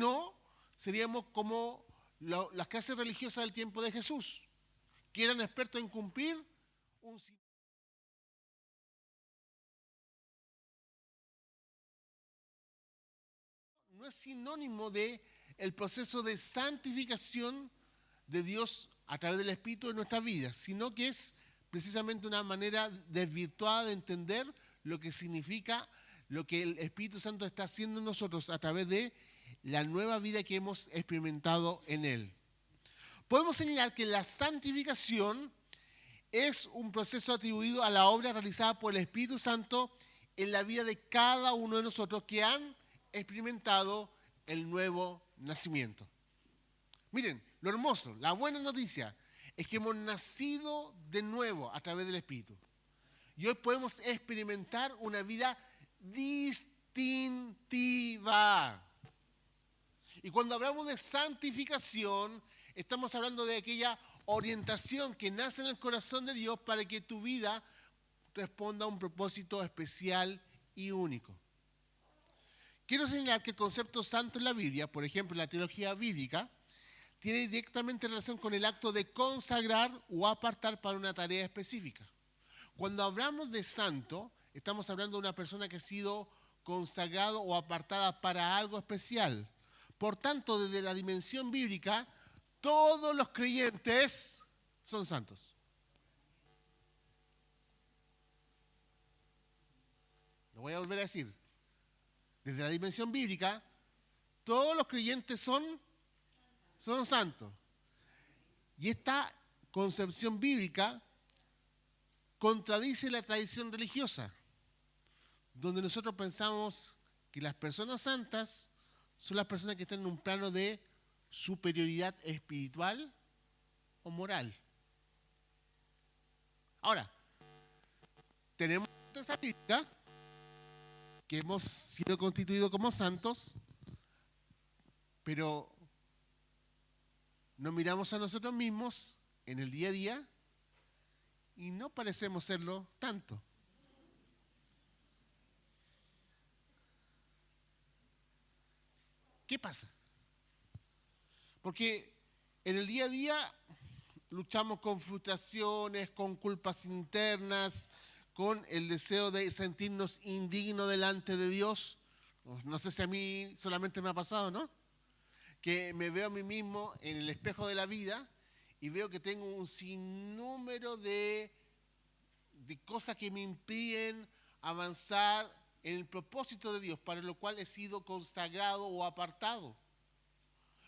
no, seríamos como las clases religiosas del tiempo de Jesús, que eran expertos en cumplir un... No es sinónimo de el proceso de santificación de Dios a través del Espíritu en nuestras vidas, sino que es precisamente una manera desvirtuada de entender lo que significa lo que el Espíritu Santo está haciendo en nosotros a través de la nueva vida que hemos experimentado en Él. Podemos señalar que la santificación es un proceso atribuido a la obra realizada por el Espíritu Santo en la vida de cada uno de nosotros que han experimentado el nuevo nacimiento. Miren, lo hermoso, la buena noticia es que hemos nacido de nuevo a través del Espíritu. Y hoy podemos experimentar una vida distintiva. Y cuando hablamos de santificación, estamos hablando de aquella orientación que nace en el corazón de Dios para que tu vida responda a un propósito especial y único. Quiero señalar que el concepto santo en la Biblia, por ejemplo en la teología bíblica, tiene directamente relación con el acto de consagrar o apartar para una tarea específica. Cuando hablamos de santo, estamos hablando de una persona que ha sido consagrado o apartada para algo especial. Por tanto, desde la dimensión bíblica, todos los creyentes son santos. Lo voy a volver a decir. Desde la dimensión bíblica, todos los creyentes son santos. Y esta concepción bíblica contradice la tradición religiosa, donde nosotros pensamos que las personas santas son las personas que están en un plano de superioridad espiritual o moral. Ahora, tenemos esa bíblica que hemos sido constituidos como santos, pero nos miramos a nosotros mismos en el día a día y no parecemos serlo tanto. ¿Qué pasa? Porque en el día a día luchamos con frustraciones, con culpas internas, con el deseo de sentirnos indignos delante de Dios. No sé si a mí solamente me ha pasado, ¿no? Que me veo a mí mismo en el espejo de la vida y veo que tengo un sinnúmero de cosas que me impiden avanzar en el propósito de Dios, para lo cual he sido consagrado o apartado.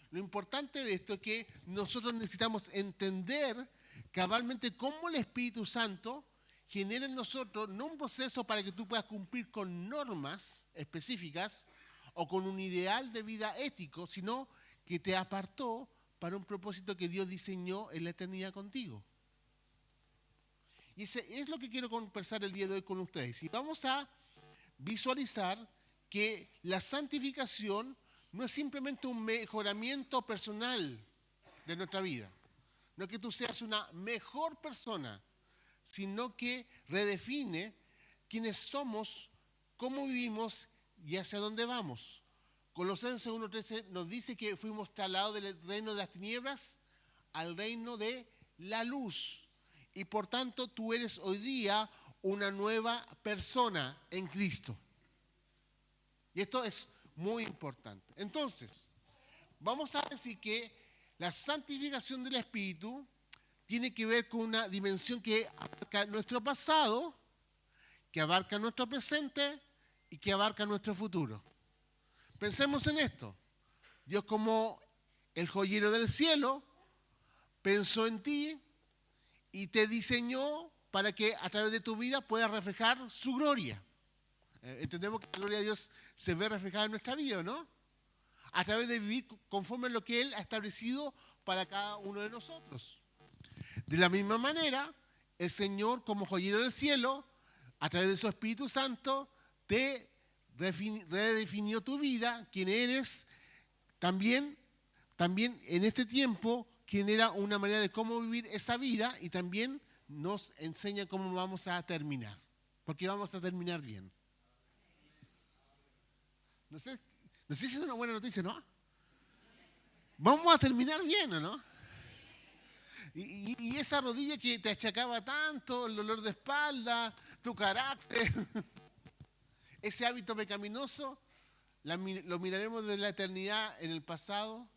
Lo importante de esto es que nosotros necesitamos entender cabalmente cómo el Espíritu Santo genera en nosotros no un proceso para que tú puedas cumplir con normas específicas o con un ideal de vida ético, sino que te apartó para un propósito que Dios diseñó en la eternidad contigo. Y ese es lo que quiero conversar el día de hoy con ustedes. Y vamos a visualizar que la santificación no es simplemente un mejoramiento personal de nuestra vida. No es que tú seas una mejor persona, sino que redefine quiénes somos, cómo vivimos y hacia dónde vamos. Colosenses 1:13 nos dice que fuimos trasladados del reino de las tinieblas al reino de la luz. Y por tanto tú eres hoy día una nueva persona en Cristo. Y esto es muy importante. Entonces, vamos a decir que la santificación del Espíritu tiene que ver con una dimensión que abarca nuestro pasado, que abarca nuestro presente y que abarca nuestro futuro. Pensemos en esto. Dios, como el joyero del cielo, pensó en ti y te diseñó para que a través de tu vida puedas reflejar su gloria. Entendemos que la gloria de Dios se ve reflejada en nuestra vida, ¿no? A través de vivir conforme a lo que Él ha establecido para cada uno de nosotros. De la misma manera, el Señor, como joyero del cielo, a través de su Espíritu Santo, te redefinió tu vida, quién eres, también en este tiempo, quién era una manera de cómo vivir esa vida, y también nos enseña cómo vamos a terminar, porque vamos a terminar bien. No sé si es una buena noticia, ¿no? Vamos a terminar bien, ¿o no? Y esa rodilla que te achacaba tanto, el dolor de espalda, tu carácter, ese hábito pecaminoso, lo miraremos desde la eternidad en el pasado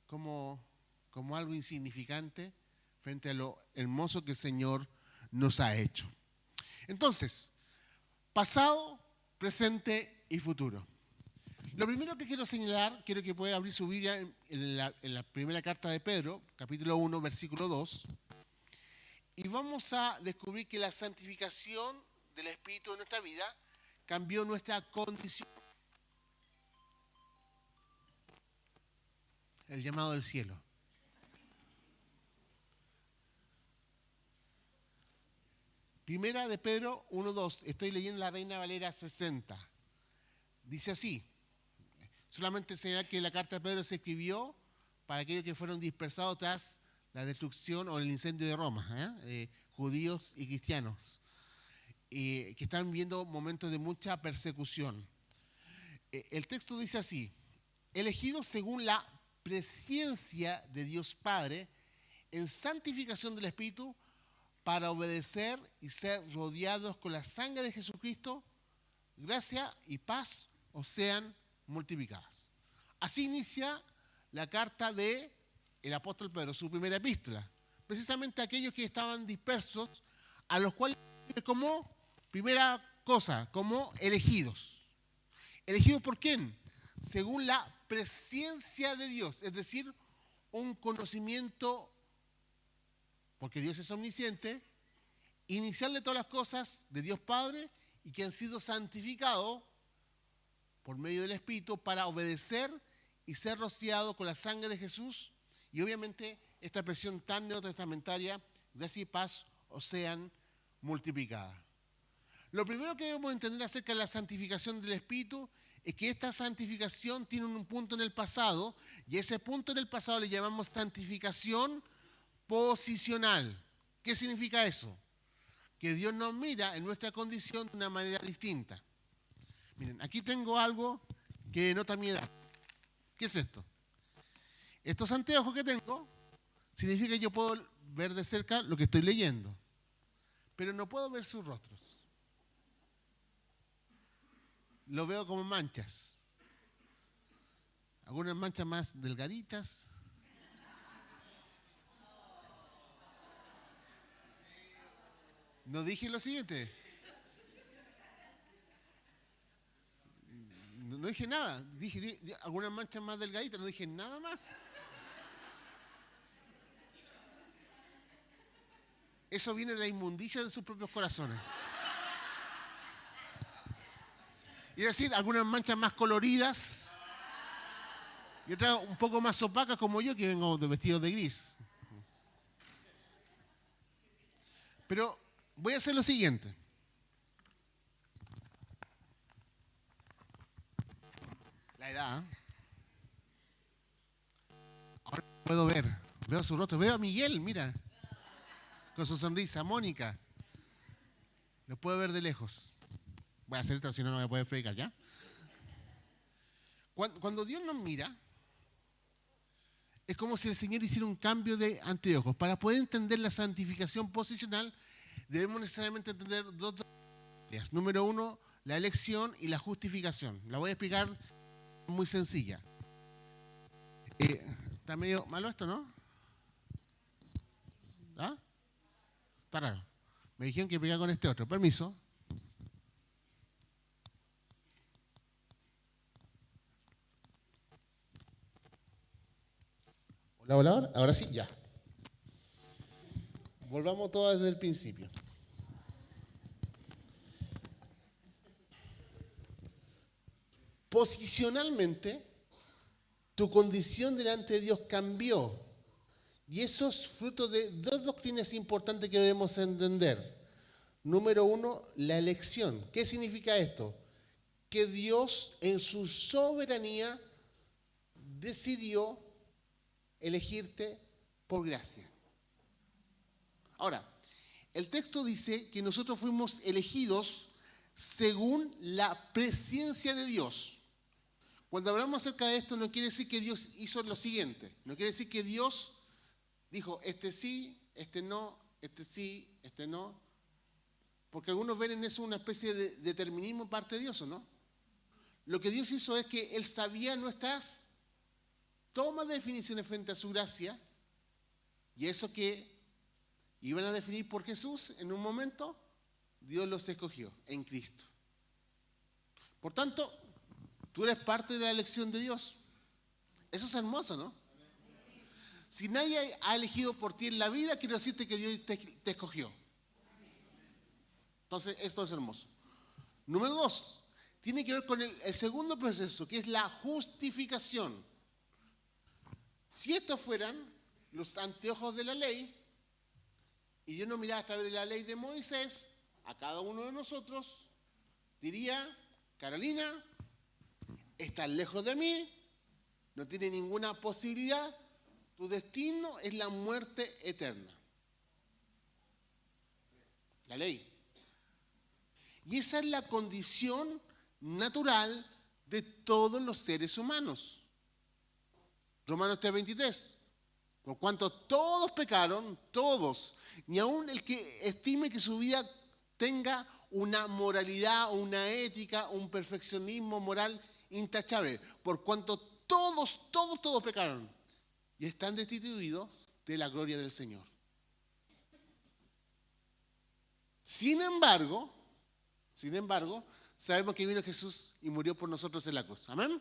como algo insignificante frente a lo hermoso que el Señor nos ha hecho. Entonces, pasado, presente y futuro. Lo primero que quiero señalar, quiero que pueda abrir su Biblia en la primera carta de Pedro, capítulo 1, versículo 2, y vamos a descubrir que la santificación del Espíritu en nuestra vida cambió nuestra condición. El llamado del cielo. Primera de Pedro 1:2, estoy leyendo la Reina Valera 60. Dice así, solamente señalar que la carta de Pedro se escribió para aquellos que fueron dispersados tras la destrucción o el incendio de Roma, judíos y cristianos, que están viviendo momentos de mucha persecución. El texto dice así, elegidos según la presciencia de Dios Padre, en santificación del Espíritu, para obedecer y ser rodeados con la sangre de Jesucristo, gracia y paz os sean multiplicadas. Así inicia la carta del apóstol Pedro, su primera epístola. Precisamente aquellos que estaban dispersos, a los cuales como primera cosa, como elegidos. ¿Elegidos por quién? Según la presciencia de Dios, es decir, un conocimiento, porque Dios es omnisciente, inicial de todas las cosas de Dios Padre y que han sido santificados por medio del Espíritu para obedecer y ser rociados con la sangre de Jesús. Y obviamente esta expresión tan neotestamentaria, gracia y paz os sean multiplicadas. Lo primero que debemos entender acerca de la santificación del Espíritu es que esta santificación tiene un punto en el pasado, y ese punto en el pasado le llamamos santificación posicional. ¿Qué significa eso? Que Dios nos mira en nuestra condición de una manera distinta. Miren, aquí tengo algo que denota mi edad. ¿Qué es esto? Estos anteojos que tengo significa que yo puedo ver de cerca lo que estoy leyendo, pero no puedo ver sus rostros. Lo veo como manchas. Algunas manchas más delgaditas. No dije lo siguiente. No dije nada. Dije algunas manchas más delgaditas. No dije nada más. Eso viene de la inmundicia de sus propios corazones. Y es decir, algunas manchas más coloridas y otras un poco más opacas, como yo, que vengo vestido de gris. Pero voy a hacer lo siguiente. La edad. Ahora puedo ver. Veo su rostro. Veo a Miguel, mira. Con su sonrisa. Mónica. Lo puedo ver de lejos. Voy a hacer esto, si no, no voy a poder predicar, ¿ya? Cuando Dios nos mira, es como si el Señor hiciera un cambio de anteojos. Para poder entender la santificación posicional, debemos necesariamente entender dos áreas. Número uno, la elección y la justificación. La voy a explicar muy sencilla. Está medio malo esto, ¿no? ¿Ah? Está raro. Me dijeron que explicar con este otro. Permiso. Hola, hola. Ahora sí, ya. Volvamos todo desde el principio. Posicionalmente, tu condición delante de Dios cambió. Y eso es fruto de dos doctrinas importantes que debemos entender. Número uno, la elección. ¿Qué significa esto? Que Dios en su soberanía decidió elegirte por gracia. Ahora, el texto dice que nosotros fuimos elegidos según la presciencia de Dios. Cuando hablamos acerca de esto, no quiere decir que Dios hizo lo siguiente. No quiere decir que Dios dijo, este sí, este no, este sí, este no. Porque algunos ven en eso una especie de determinismo parte de Dios, ¿o no? Lo que Dios hizo es que Él sabía nuestras tomas de definiciones frente a su gracia, y eso que iban a definir por Jesús en un momento, Dios los escogió en Cristo. Por tanto, tú eres parte de la elección de Dios. Eso es hermoso, ¿no? Si nadie ha elegido por ti en la vida, quiero decirte que Dios te escogió. Entonces, esto es hermoso. Número 2, tiene que ver con el segundo proceso, que es la justificación. Si estos fueran los anteojos de la ley, y Dios nos mirara a través de la ley de Moisés, a cada uno de nosotros, diría, Carolina, estás lejos de mí, no tienes ninguna posibilidad, tu destino es la muerte eterna. La ley. Y esa es la condición natural de todos los seres humanos. Romanos 3:23. Por cuanto todos pecaron, todos, ni aun el que estime que su vida tenga una moralidad, una ética, un perfeccionismo moral intachable. Por cuanto todos pecaron y están destituidos de la gloria del Señor. Sin embargo, sabemos que vino Jesús y murió por nosotros en la cruz. Amén.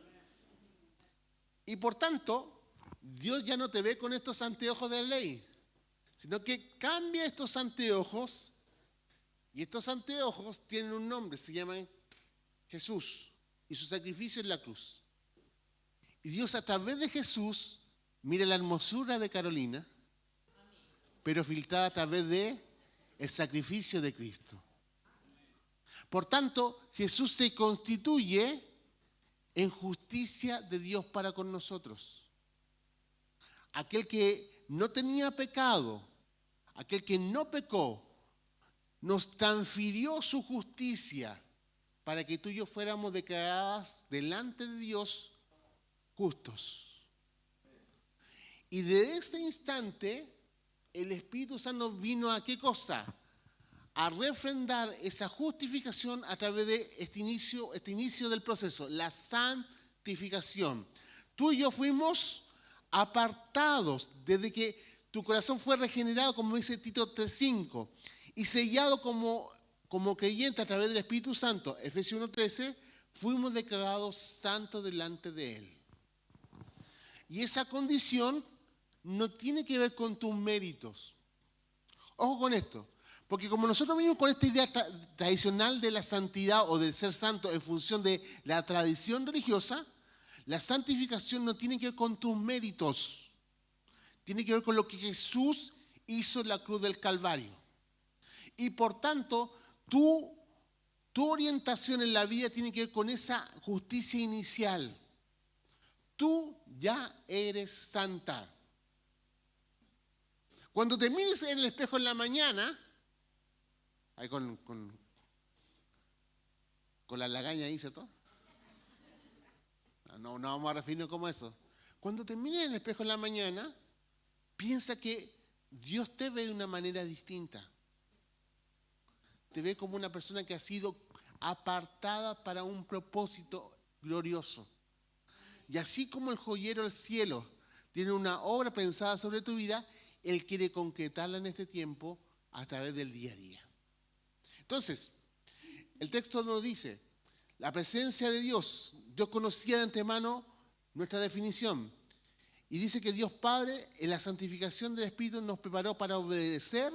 Y por tanto, Dios ya no te ve con estos anteojos de la ley, sino que cambia estos anteojos, y estos anteojos tienen un nombre, se llaman Jesús y su sacrificio en la cruz. Y Dios a través de Jesús mira la hermosura de Carolina, pero filtrada a través de el sacrificio de Cristo. Por tanto, Jesús se constituye en justicia de Dios para con nosotros. Aquel que no tenía pecado, aquel que no pecó, nos transfirió su justicia para que tú y yo fuéramos declaradas delante de Dios justos. Y de ese instante, el Espíritu Santo vino a ¿qué cosa? A refrendar esa justificación a través de este inicio del proceso, la santificación. Tú y yo fuimos apartados desde que tu corazón fue regenerado, como dice Tito 3:5, y sellado como creyente a través del Espíritu Santo, Efesios 1:13, fuimos declarados santos delante de Él. Y esa condición no tiene que ver con tus méritos. Ojo con esto, porque como nosotros venimos con esta idea tradicional de la santidad o del ser santo en función de la tradición religiosa, la santificación no tiene que ver con tus méritos, tiene que ver con lo que Jesús hizo en la cruz del Calvario. Y por tanto, tu orientación en la vida tiene que ver con esa justicia inicial. Tú ya eres santa. Cuando te mires en el espejo en la mañana, ahí con la lagaña ahí, ¿cierto? No vamos a referirnos como eso. Cuando te mires en el espejo en la mañana, piensa que Dios te ve de una manera distinta. Te ve como una persona que ha sido apartada para un propósito glorioso. Y así como el joyero del cielo tiene una obra pensada sobre tu vida, Él quiere concretarla en este tiempo a través del día a día. Entonces, el texto nos dice, la presencia de Dios conocía de antemano nuestra definición. Y dice que Dios Padre, en la santificación del Espíritu, nos preparó para obedecer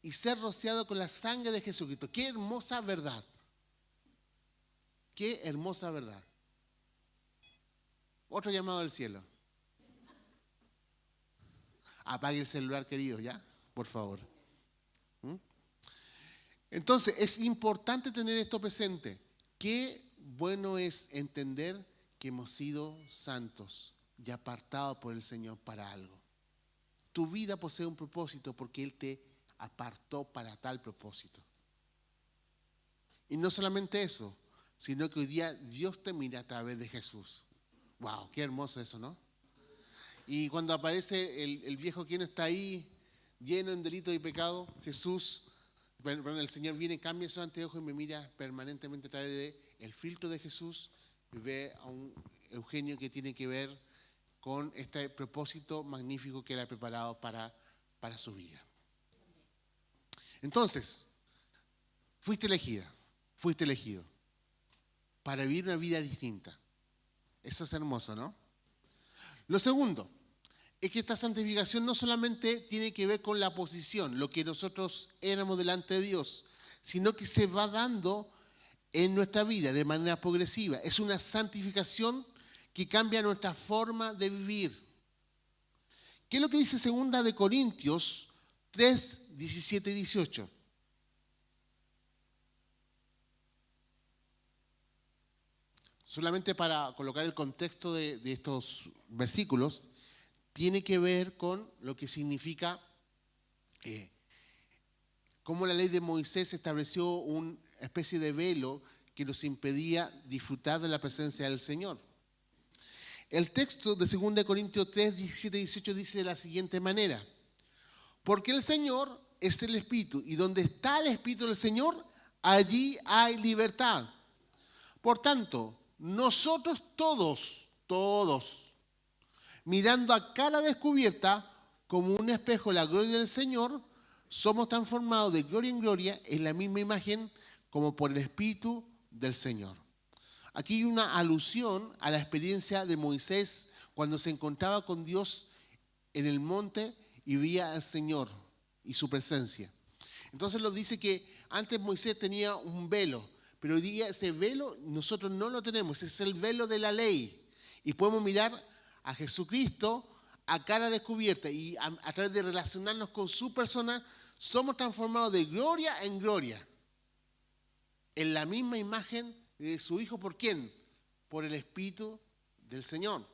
y ser rociado con la sangre de Jesucristo. ¡Qué hermosa verdad! ¡Qué hermosa verdad! Otro llamado del cielo. Apague el celular, querido, ¿ya? Por favor. Entonces, es importante tener esto presente. Qué bueno es entender que hemos sido santos y apartados por el Señor para algo. Tu vida posee un propósito porque Él te apartó para tal propósito. Y no solamente eso, sino que hoy día Dios te mira a través de Jesús. Wow, qué hermoso eso, ¿no? Y cuando aparece el viejo quien está ahí, lleno en delito y pecado, Jesús, bueno, el Señor viene, cambia esos anteojos y me mira permanentemente a través del filtro de Jesús y ve a un Eugenio que tiene que ver con este propósito magnífico que él ha preparado para su vida. Entonces, fuiste elegida, fuiste elegido para vivir una vida distinta. Eso es hermoso, ¿no? Lo segundo es que esta santificación no solamente tiene que ver con la posición, lo que nosotros éramos delante de Dios, sino que se va dando en nuestra vida de manera progresiva. Es una santificación que cambia nuestra forma de vivir. ¿Qué es lo que dice 2 de Corintios 3, 17 y 18? Solamente para colocar el contexto de estos versículos, tiene que ver con lo que significa cómo la ley de Moisés estableció una especie de velo que nos impedía disfrutar de la presencia del Señor. El texto de 2 Corintios 3, 17 y 18 dice de la siguiente manera: porque el Señor es el Espíritu, y donde está el Espíritu del Señor, allí hay libertad. Por tanto, nosotros todos, mirando a cara descubierta, como un espejo la gloria del Señor, somos transformados de gloria en gloria en la misma imagen como por el Espíritu del Señor. Aquí hay una alusión a la experiencia de Moisés cuando se encontraba con Dios en el monte y veía al Señor y su presencia. Entonces nos dice que antes Moisés tenía un velo, pero hoy día ese velo nosotros no lo tenemos, es el velo de la ley. Y podemos mirar a Jesucristo a cara descubierta y a través de relacionarnos con su persona, somos transformados de gloria en gloria, en la misma imagen de su Hijo. ¿Por quién? Por el Espíritu del Señor.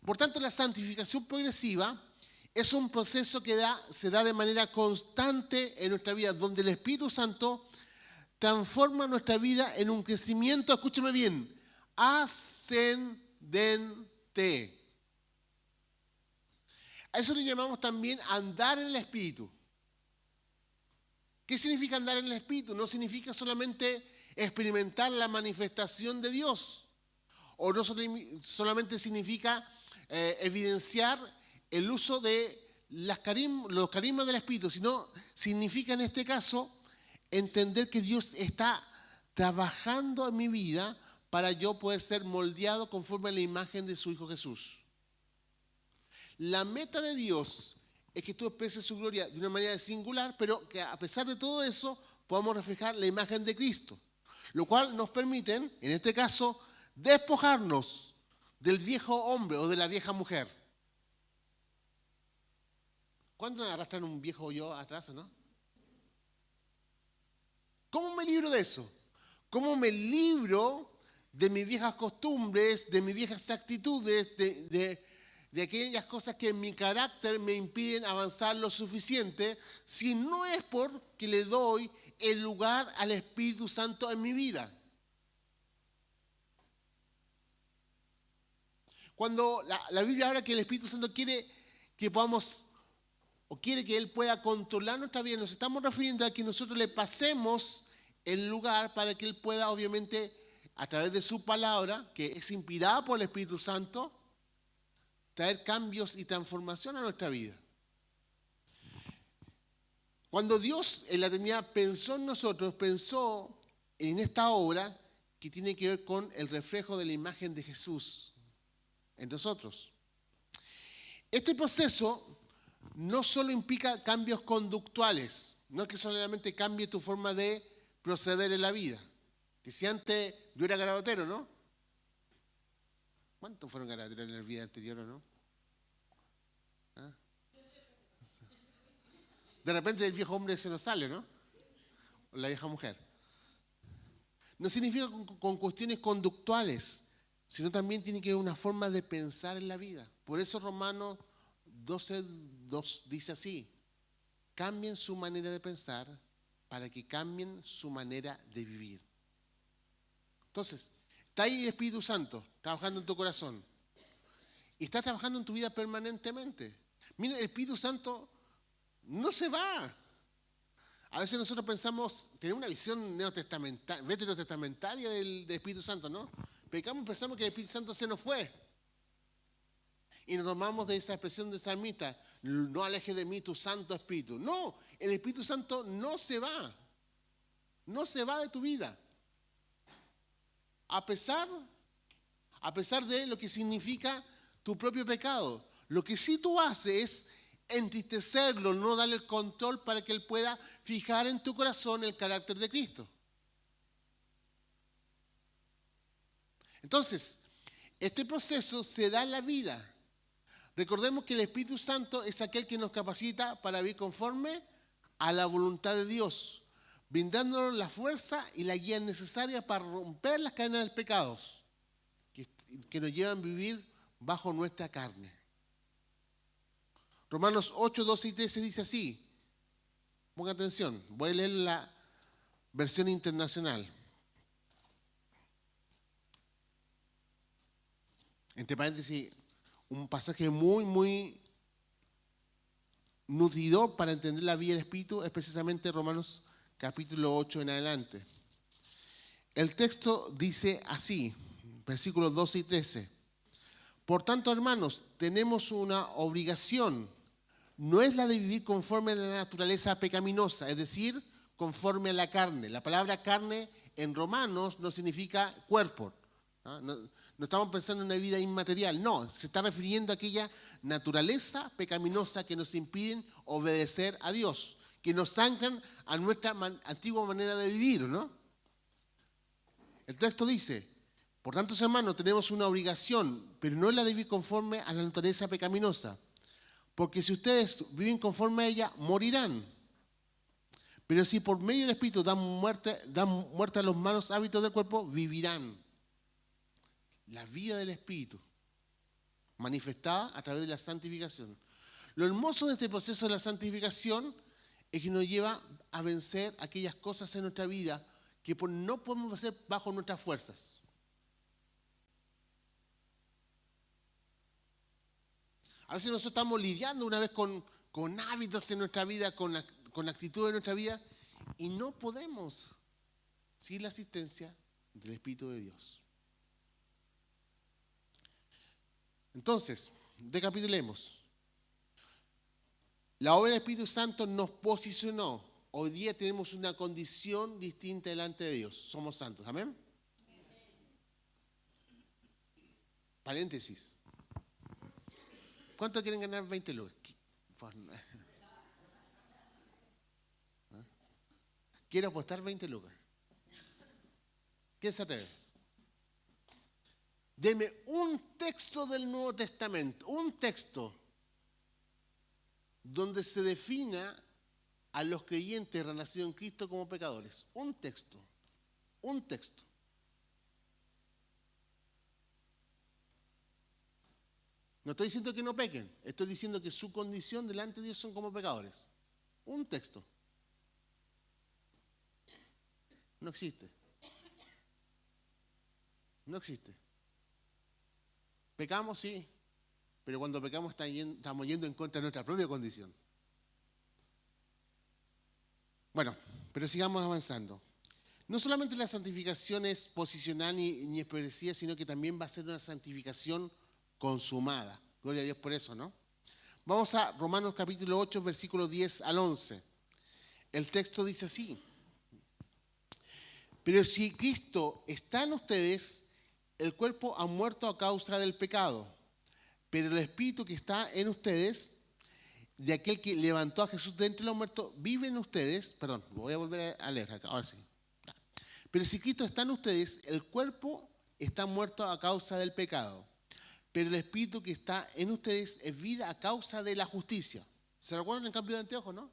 Por tanto, la santificación progresiva es un proceso que se da de manera constante en nuestra vida, donde el Espíritu Santo transforma nuestra vida en un crecimiento, escúchame bien, ascendente. A eso le llamamos también andar en el Espíritu. ¿Qué significa andar en el Espíritu? No significa solamente experimentar la manifestación de Dios, o no solamente significa evidenciar el uso de los carismas del Espíritu, sino significa en este caso entender que Dios está trabajando en mi vida para yo poder ser moldeado conforme a la imagen de su Hijo Jesús. La meta de Dios es que tú expreses su gloria de una manera singular, pero que a pesar de todo eso podamos reflejar la imagen de Cristo, lo cual nos permite, en este caso, despojarnos del viejo hombre o de la vieja mujer. ¿Cuántos arrastran un viejo yo atrás, no? ¿Cómo me libro de eso? ¿Cómo me libro de mis viejas costumbres, de mis viejas actitudes, de aquellas cosas que en mi carácter me impiden avanzar lo suficiente, si no es porque le doy el lugar al Espíritu Santo en mi vida? Cuando la Biblia habla que el Espíritu Santo quiere que podamos, o quiere que Él pueda controlar nuestra vida, nos estamos refiriendo a que nosotros le pasemos el lugar para que Él pueda, obviamente, a través de su palabra, que es inspirada por el Espíritu Santo, traer cambios y transformación a nuestra vida. Cuando Dios en la eternidad pensó en nosotros, pensó en esta obra que tiene que ver con el reflejo de la imagen de Jesús en nosotros. Este proceso no solo implica cambios conductuales, no es que solamente cambie tu forma de proceder en la vida. Que si antes yo era garabotero, ¿no? ¿Cuántos fueron garabateros en la vida anterior o no? ¿Ah? De repente el viejo hombre se nos sale, ¿no? O la vieja mujer. No significa con cuestiones conductuales, sino también tiene que ver una forma de pensar en la vida. Por eso Romanos 12:2 dice así: cambien su manera de pensar para que cambien su manera de vivir. Entonces, está ahí el Espíritu Santo trabajando en tu corazón. Y está trabajando en tu vida permanentemente. Mira, el Espíritu Santo no se va. A veces nosotros pensamos, tenemos una visión veterotestamentaria del Espíritu Santo, ¿no? Pensamos que el Espíritu Santo se nos fue. Y nos tomamos de esa expresión de salmista, no alejes de mí tu Santo Espíritu. No, el Espíritu Santo no se va. No se va de tu vida. A pesar de lo que significa tu propio pecado. Lo que sí tú haces es entristecerlo, no darle el control para que Él pueda fijar en tu corazón el carácter de Cristo. Entonces, este proceso se da en la vida. Recordemos que el Espíritu Santo es aquel que nos capacita para vivir conforme a la voluntad de Dios, brindándonos la fuerza y la guía necesaria para romper las cadenas del pecado que nos llevan a vivir bajo nuestra carne. Romanos 8, 12 y 13 dice así. Ponga atención, voy a leer la versión internacional. Entre paréntesis, un pasaje muy nutridor para entender la vida del Espíritu, es precisamente Romanos capítulo 8 en adelante. El texto dice así, versículos 12 y 13. Por tanto, hermanos, tenemos una obligación. No es la de vivir conforme a la naturaleza pecaminosa, es decir, conforme a la carne. La palabra carne en Romanos no significa cuerpo. No estamos pensando en una vida inmaterial, no, se está refiriendo a aquella naturaleza pecaminosa que nos impiden obedecer a Dios, que nos anclan a nuestra antigua manera de vivir, ¿no? El texto dice, por tanto, hermanos, tenemos una obligación, pero no es la de vivir conforme a la naturaleza pecaminosa, porque si ustedes viven conforme a ella, morirán. Pero si por medio del Espíritu dan muerte a los malos hábitos del cuerpo, vivirán. La vida del Espíritu, manifestada a través de la santificación. Lo hermoso de este proceso de la santificación es que nos lleva a vencer aquellas cosas en nuestra vida que no podemos hacer bajo nuestras fuerzas. A veces nosotros estamos lidiando una vez con hábitos en nuestra vida, con actitudes en nuestra vida, y no podemos sin la asistencia del Espíritu de Dios. Entonces, recapitulemos. La obra del Espíritu Santo nos posicionó. Hoy día tenemos una condición distinta delante de Dios. Somos santos. ¿Amén? Paréntesis. ¿Cuánto quieren ganar 20 lucas? Quiero apostar 20 lucas. ¿Quién se atreve? Deme un texto del Nuevo Testamento, un texto donde se defina a los creyentes renacidos en Cristo como pecadores. Un texto. No estoy diciendo que no pequen, estoy diciendo que su condición delante de Dios son como pecadores. Un texto. No existe. No existe. Pecamos, sí, pero cuando pecamos estamos yendo en contra de nuestra propia condición. Bueno, pero sigamos avanzando. No solamente la santificación es posicional ni es progresiva, sino que también va a ser una santificación consumada. Gloria a Dios por eso, ¿no? Vamos a Romanos capítulo 8, versículos 10 al 11. El texto dice así. Pero si Cristo está en ustedes, el cuerpo ha muerto a causa del pecado, pero el Espíritu que está en ustedes, de aquel que levantó a Jesús de entre los muertos, vive en ustedes. Perdón, voy a volver a leer acá, ahora sí. Pero si Cristo está en ustedes, el cuerpo está muerto a causa del pecado, pero el Espíritu que está en ustedes es vida a causa de la justicia. ¿Se recuerdan el cambio de anteojos, no?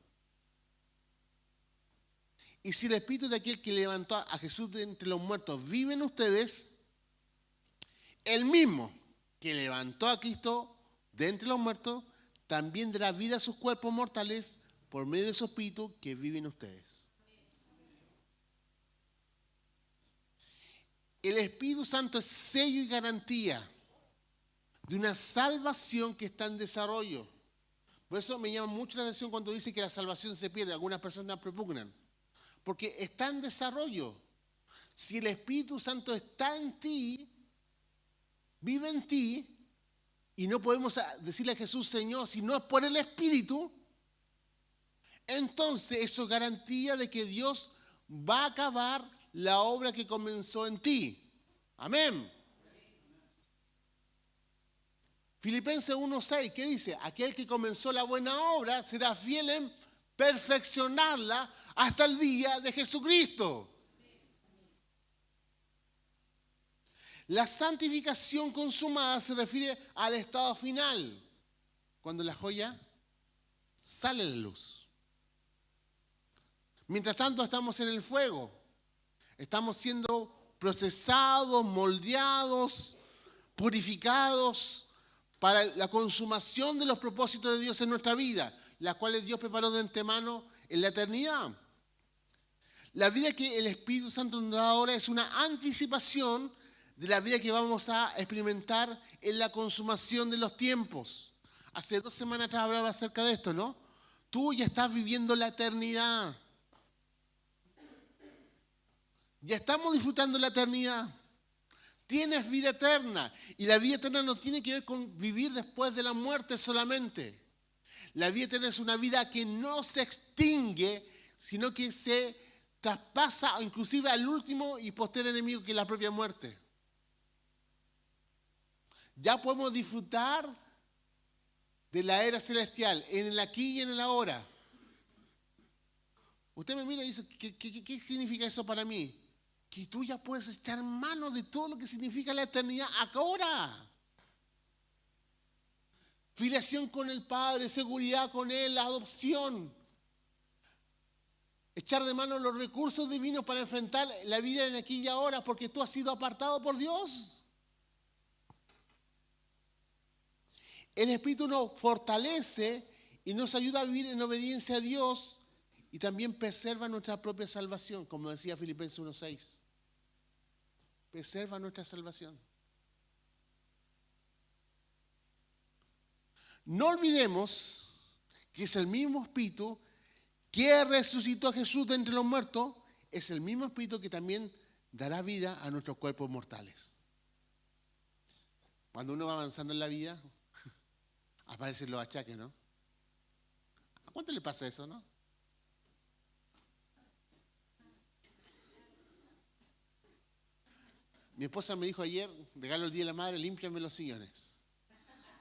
Y si el Espíritu de aquel que levantó a Jesús de entre los muertos vive en ustedes, el mismo que levantó a Cristo de entre los muertos, también dará vida a sus cuerpos mortales por medio de su Espíritu que vive en ustedes. El Espíritu Santo es sello y garantía de una salvación que está en desarrollo. Por eso me llama mucho la atención cuando dice que la salvación se pierde. Algunas personas propugnan. Porque está en desarrollo. Si el Espíritu Santo está en ti, vive en ti, y no podemos decirle a Jesús, Señor, si no es por el Espíritu, entonces eso es garantía de que Dios va a acabar la obra que comenzó en ti. Amén. Filipenses 1:6, ¿qué dice? Aquel que comenzó la buena obra será fiel en perfeccionarla hasta el día de Jesucristo. La santificación consumada se refiere al estado final, cuando la joya sale a la luz. Mientras tanto estamos en el fuego, estamos siendo procesados, moldeados, purificados para la consumación de los propósitos de Dios en nuestra vida, las cuales Dios preparó de antemano en la eternidad. La vida que el Espíritu Santo nos da ahora es una anticipación de la vida que vamos a experimentar en la consumación de los tiempos. Hace 2 semanas atrás hablaba acerca de esto, ¿no? Tú ya estás viviendo la eternidad. Ya estamos disfrutando la eternidad. Tienes vida eterna. Y la vida eterna no tiene que ver con vivir después de la muerte solamente. La vida eterna es una vida que no se extingue, sino que se traspasa inclusive al último y posterior enemigo, que es la propia muerte. Ya podemos disfrutar de la era celestial, en el aquí y en el ahora. Usted me mira y dice, ¿qué significa eso para mí? Que tú ya puedes echar mano de todo lo que significa la eternidad ahora. Filiación con el Padre, seguridad con Él, adopción. Echar de mano los recursos divinos para enfrentar la vida en aquí y ahora, porque tú has sido apartado por Dios. El Espíritu nos fortalece y nos ayuda a vivir en obediencia a Dios y también preserva nuestra propia salvación, como decía Filipenses 1:6. Preserva nuestra salvación. No olvidemos que es el mismo Espíritu que resucitó a Jesús de entre los muertos, es el mismo Espíritu que también dará vida a nuestros cuerpos mortales. Cuando uno va avanzando en la vida, aparecen los achaques, ¿no? ¿A cuánto le pasa eso, no? Mi esposa me dijo ayer, regalo el Día de la Madre, límpiame los sillones.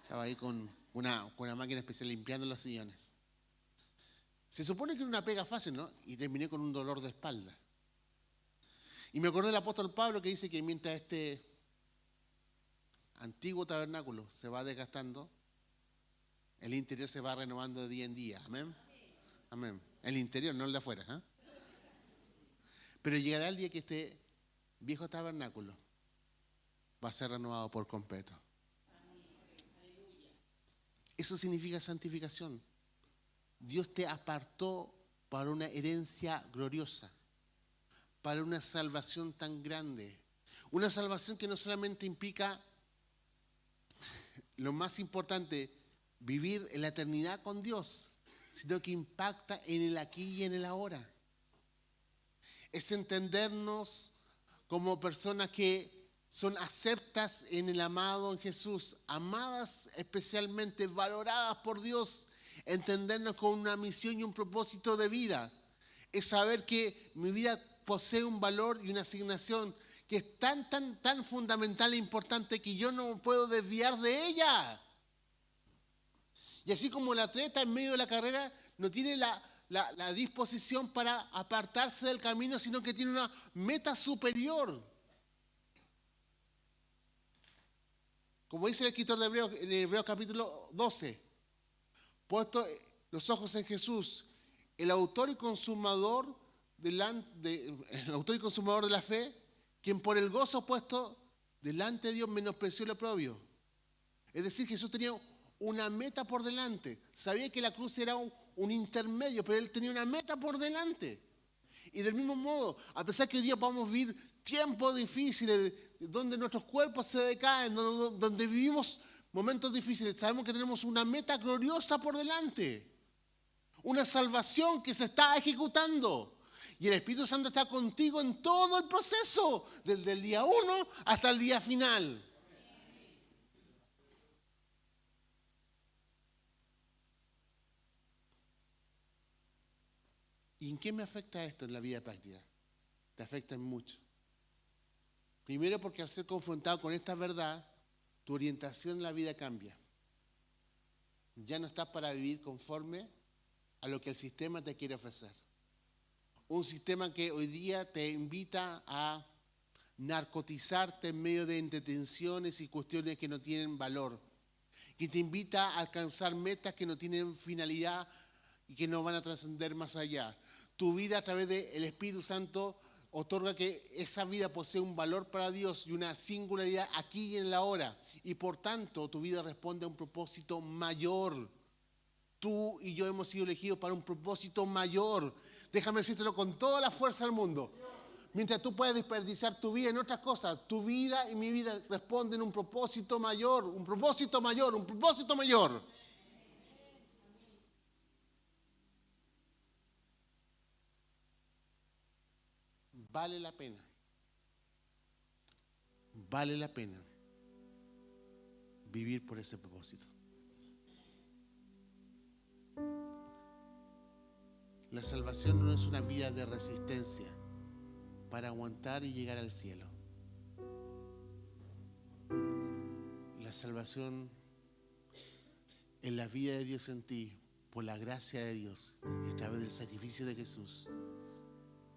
Estaba ahí con una máquina especial limpiando los sillones. Se supone que era una pega fácil, ¿no? Y terminé con un dolor de espalda. Y me acordé del apóstol Pablo que dice que mientras este antiguo tabernáculo se va desgastando, el interior se va renovando de día en día. Amén. Amén. El interior, no el de afuera. ¿Eh? Pero llegará el día que este viejo tabernáculo va a ser renovado por completo. Eso significa santificación. Dios te apartó para una herencia gloriosa, para una salvación tan grande. Una salvación que no solamente implica lo más importante, vivir en la eternidad con Dios, sino que impacta en el aquí y en el ahora. Es entendernos como personas que son aceptas en el amado en Jesús, amadas especialmente, valoradas por Dios, entendernos con una misión y un propósito de vida. Es saber que mi vida posee un valor y una asignación que es tan fundamental e importante que yo no puedo desviar de ella. Y así como el atleta en medio de la carrera no tiene la disposición para apartarse del camino, sino que tiene una meta superior. Como dice el escritor de Hebreos, en Hebreos capítulo 12, puesto los ojos en Jesús, el autor y consumador de la fe, quien por el gozo puesto delante de Dios menospreció lo oprobio. Es decir, Jesús tenía una meta por delante. Sabía que la cruz era un intermedio, pero él tenía una meta por delante. Y del mismo modo, a pesar que hoy día podamos vivir tiempos difíciles, donde nuestros cuerpos se decaen, donde vivimos momentos difíciles, sabemos que tenemos una meta gloriosa por delante. Una salvación que se está ejecutando. Y el Espíritu Santo está contigo en todo el proceso, desde el día 1 hasta el día final. ¿Y en qué me afecta esto en la vida práctica? Te afecta en mucho. Primero porque al ser confrontado con esta verdad, tu orientación en la vida cambia. Ya no estás para vivir conforme a lo que el sistema te quiere ofrecer. Un sistema que hoy día te invita a narcotizarte en medio de entretenciones y cuestiones que no tienen valor. Que te invita a alcanzar metas que no tienen finalidad y que no van a trascender más allá. Tu vida a través del Espíritu Santo otorga que esa vida posee un valor para Dios y una singularidad aquí y en la ahora. Y por tanto, tu vida responde a un propósito mayor. Tú y yo hemos sido elegidos para un propósito mayor. Déjame decírtelo con toda la fuerza del mundo. Mientras tú puedes desperdiciar tu vida en otras cosas, tu vida y mi vida responden a un propósito mayor, un propósito mayor, un propósito mayor. Vale la pena. Vale la pena vivir por ese propósito. La salvación no es una vida de resistencia para aguantar y llegar al cielo. La salvación es la vida de Dios en ti por la gracia de Dios a través del sacrificio de Jesús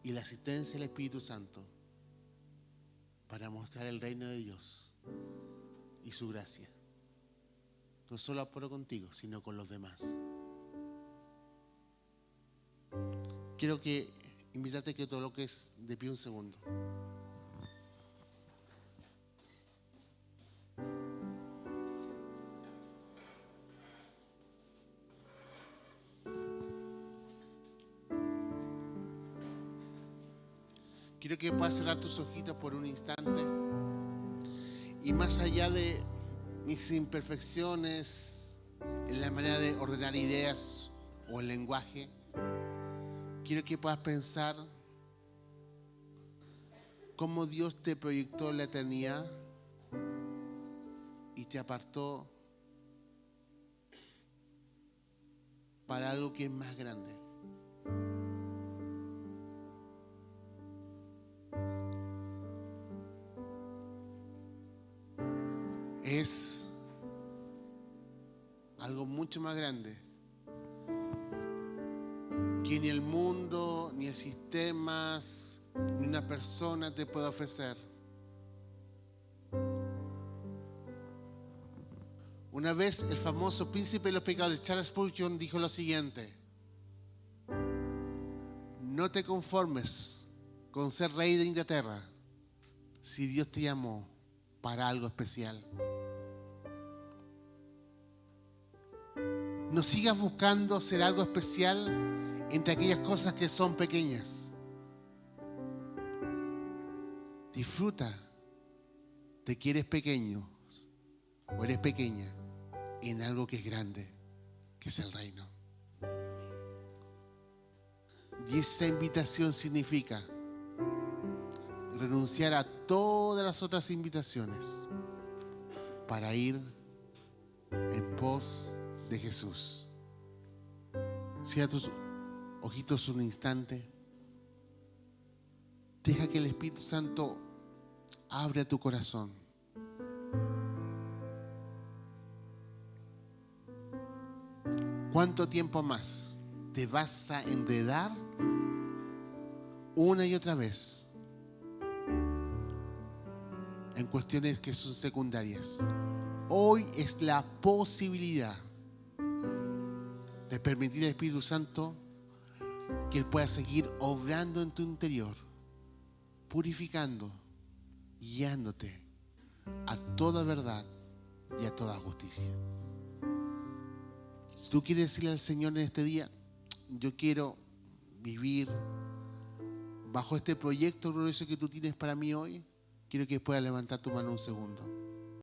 y la asistencia del Espíritu Santo para mostrar el reino de Dios y su gracia. No solo por contigo, sino con los demás. Quiero invitarte que todo lo que es de pie un segundo. Quiero que puedas cerrar tus ojitos por un instante y más allá de mis imperfecciones en la manera de ordenar ideas o el lenguaje, quiero que puedas pensar cómo Dios te proyectó en la eternidad y te apartó para algo que es más grande. Es algo mucho más grande que ni el mundo, ni el sistema, ni una persona te puede ofrecer. Una vez el famoso príncipe de los pecadores, Charles Spurgeon, dijo lo siguiente: no te conformes con ser rey de Inglaterra si Dios te llamó para algo especial. No sigas buscando ser algo especial entre aquellas cosas que son pequeñas. Disfruta de que eres pequeño o eres pequeña en algo que es grande, que es el reino. Y esa invitación significa renunciar a todas las otras invitaciones para ir en pos de Jesús. Cierra tus ojitos un instante. Deja que el Espíritu Santo abra tu corazón. ¿Cuánto tiempo más te vas a enredar una y otra vez en cuestiones que son secundarias? Hoy es la posibilidad de permitir al Espíritu Santo que Él pueda seguir obrando en tu interior, purificando, guiándote a toda verdad y a toda justicia. Si tú quieres decirle al Señor en este día: yo quiero vivir bajo este proyecto glorioso que tú tienes para mí hoy, quiero que puedas levantar tu mano un segundo.